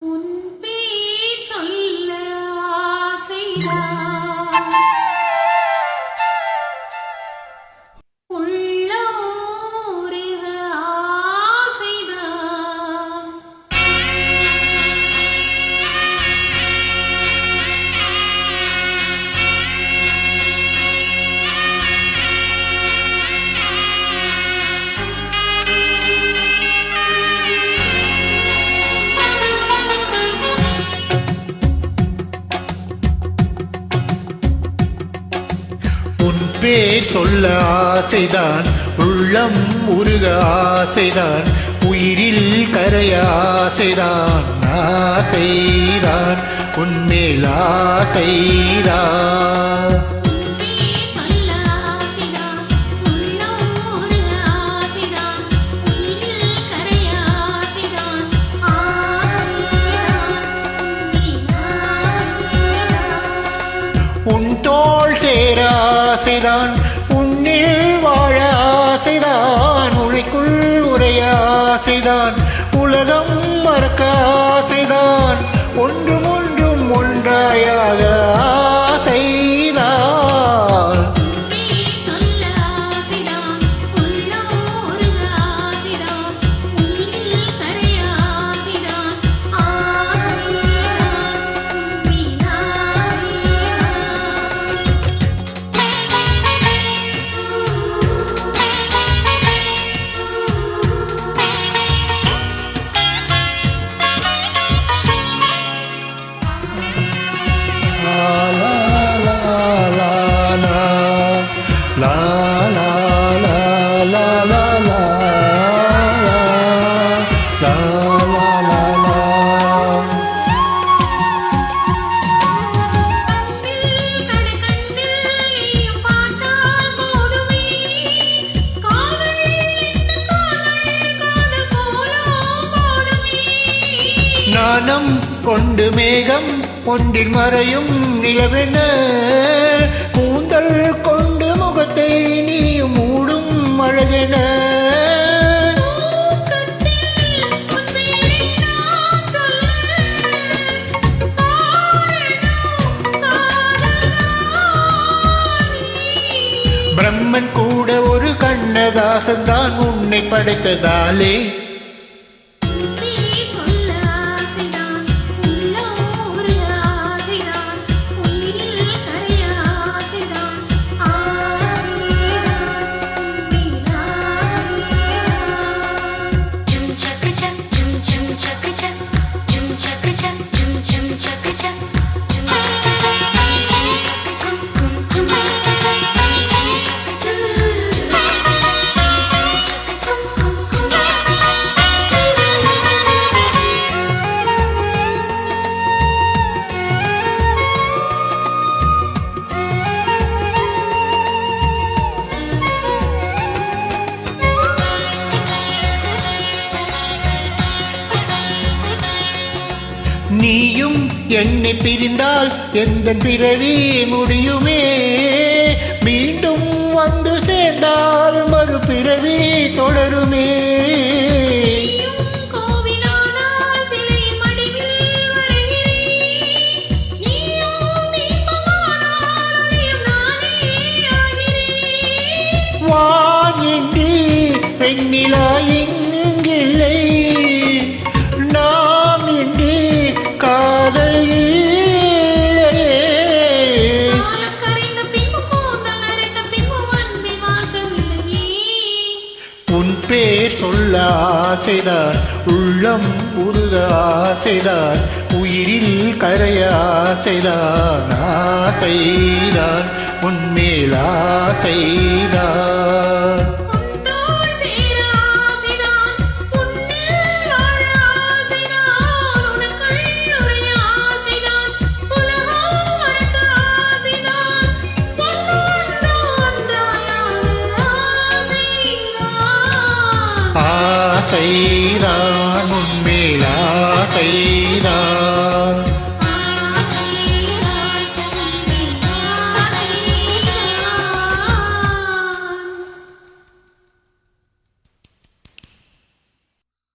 உன் பேர் சொல்ல ஆசைதான் பேர் சொல்ல ஆசைதான், உள்ளம் உருக ஆசைதான், உயிரில் கரைய ஆசைதான், ஆசைதான் உன்மேல் ஆசைதான். உன் தோள் சேர ஆசைதான், உன்னில் வாழ ஆசைதான், உழைக்குள் உரைய ஆசைதான், உலகம் மறக்க ஆசைதான், ஒன்றும் ஒன்றும் ஒன்றாயாக ஆசைதான். ஞானம் கொண்டு மேகம் ஒன்றில் மறையும் நிலவென, கூந்தல் கொண்டு முகத்தை நீயும் மூடும் அழகென, பிரம்மன் கூட ஒரு கண்ணதாசன் தான் உன்னை படைத்ததாலே. நீயும் என்னை பிரிந்தால் எந்த பிறவி முடியுமே, மீண்டும் வந்து சேர்ந்தால் மறுபிறவி தொடருமே. வானின்றி பெண்ணிலா இங்கில்லை, பேர் சொல்ல ஆசைதான், உள்ளம் உருக ஆசைதான், உயிரில் கரைய ஆசைதான், ஆசைதான் உன்மேல் ஆசைதான். ஆசைதான் உன்மேல் ஆசைதான்.